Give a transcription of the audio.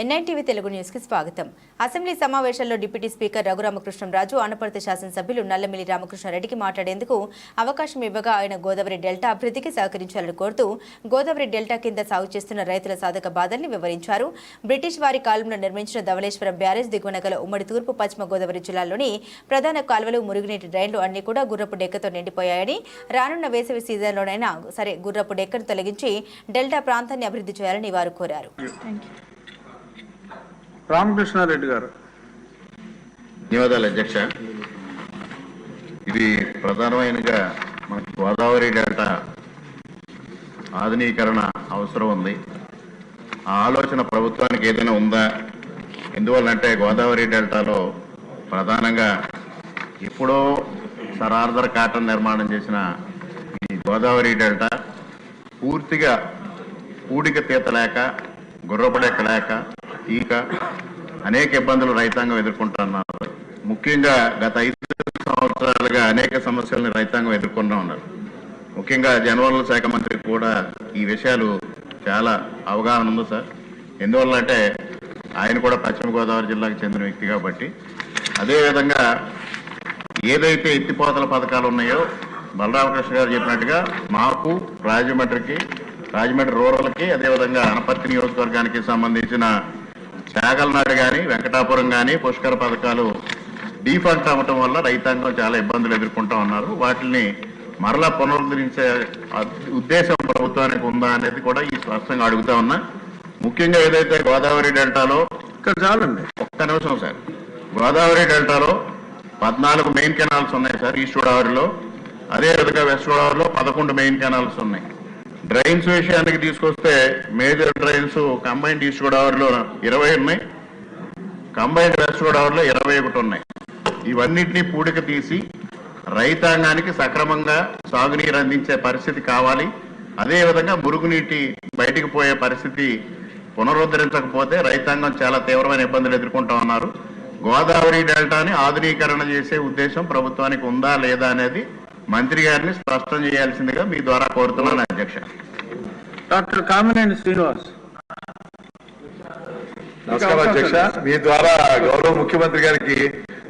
NITV Telugu news కి స్వాగతం. Assembly సమావేశాల్లో డిప్యూటీ స్పీకర్ రఘురామకృష్ణంరాజు అనపర్తి శాసనసభ్యులు నల్లమిల్లి రామకృష్ణారెడ్డికి మాట్లాడేందుకు అవకాశం ఇవ్వగా ఆయన గోదావరి డెల్టా అభివృద్ధికి సహకరించాలని కోరుతూ గోదావరి డెల్టా కింద సాగు చేస్తున్న రైతుల సాధక బాధల్ని వివరించారు. బ్రిటిష్ వారి కాలంలో నిర్మించిన ధవళేశ్వరం బ్యారేజ్ దిగువన గల ఉమ్మడి తూర్పు పశ్చిమ గోదావరి జిల్లాలోని ప్రధాన కాలువలు మురుగునీటి డ్రైన్లు అన్ని కూడా గుర్రపు డెక్కతో నిండిపోయాయని, రానున్న వేసవి సీజన్లోనైనా సరే గుర్రపు డెక్కను తొలగించి డెల్టా ప్రాంతాన్ని అభివృద్ధి చేయాలని వారు కోరారు. రామకృష్ణారెడ్డి గారు. ధన్యవాదాలు అధ్యక్ష. ఇది ప్రధానమైనగా మనకు గోదావరి డెల్టా ఆధునీకరణ అవసరం ఉంది. ఆ ఆలోచన ప్రభుత్వానికి ఏదైనా ఉందా? ఎందువల్లంటే గోదావరి డెల్టాలో ప్రధానంగా ఎప్పుడో సర్ ఆర్థర్ కాటన్ నిర్మాణం చేసిన ఈ గోదావరి డెల్టా పూర్తిగా పూడిక తీత లేక, గుర్రపడెక్క లేక, ఈక అనేక ఇబ్బందులు రైతాంగం ఎదుర్కొంటున్నారు. ముఖ్యంగా గత 5 సంవత్సరాలుగా అనేక సమస్యలను రైతాంగం ఎదుర్కొంటూ ఉన్నారు. ముఖ్యంగా జలవనరుల శాఖ మంత్రికి కూడా ఈ విషయాలు చాలా అవగాహన ఉంది సార్. ఎందువల్ల అంటే ఆయన కూడా పశ్చిమ గోదావరి జిల్లాకు చెందిన వ్యక్తి కాబట్టి. అదేవిధంగా ఏదైతే ఎత్తిపోతల పథకాలు ఉన్నాయో బలరామకృష్ణ గారు చెప్పినట్టుగా మాకు రాజమండ్రి రూరల్కి, అదేవిధంగా అనపర్తి నియోజకవర్గానికి సంబంధించిన చాగల్నాడు కానీ, వెంకటాపురం కానీ పుష్కర పథకాలు డీఫాల్ట్ అవ్వటం వల్ల రైతాంగం చాలా ఇబ్బందులు ఎదుర్కొంటూ ఉన్నారు. వాటిని మరలా పునరుద్ధరించే ఉద్దేశం ప్రభుత్వానికి ఉందా అనేది కూడా ఈ స్పష్టంగా అడుగుతా ఉన్నా. ముఖ్యంగా ఏదైతే గోదావరి డెల్టాలో చాలండి ఒక్క నిమిషం సార్, గోదావరి డెల్టాలో 14 మెయిన్ కెనాల్స్ ఉన్నాయి సార్ ఈస్ట్ గోదావరిలో. అదేవిధంగా వెస్ట్ గోదావరిలో 11 మెయిన్ కెనాల్స్ ఉన్నాయి. డ్రైన్స్ విషయానికి తీసుకొస్తే మేజర్ డ్రైన్స్ కంబైన్డ్ ఈస్ట్ గోదావరిలో 20 ఉన్నాయి, కంబైన్డ్ వెస్ట్ గోదావరిలో 21 ఉన్నాయి. ఇవన్నిటినీ పూడిక తీసి రైతాంగానికి సక్రమంగా సాగునీరు అందించే పరిస్థితి కావాలి. అదేవిధంగా మురుగునీటి బయటికి పోయే పరిస్థితి పునరుద్ధరించకపోతే రైతాంగం చాలా తీవ్రమైన ఇబ్బందులు ఎదుర్కొంటా ఉన్నారు. గోదావరి డెల్టాని ఆధునీకరణ చేసే ఉద్దేశం ప్రభుత్వానికి ఉందా లేదా అనేది మంత్రి గారిని స్పష్టం చేయాల్సిందిగా మీ ద్వారా కోరుతున్నాను అధ్యక్ష. డాక్టర్ కామినేని శ్రీనివాస్. నమస్కారం అధ్యక్ష. మీ ద్వారా గౌరవ ముఖ్యమంత్రి గారికి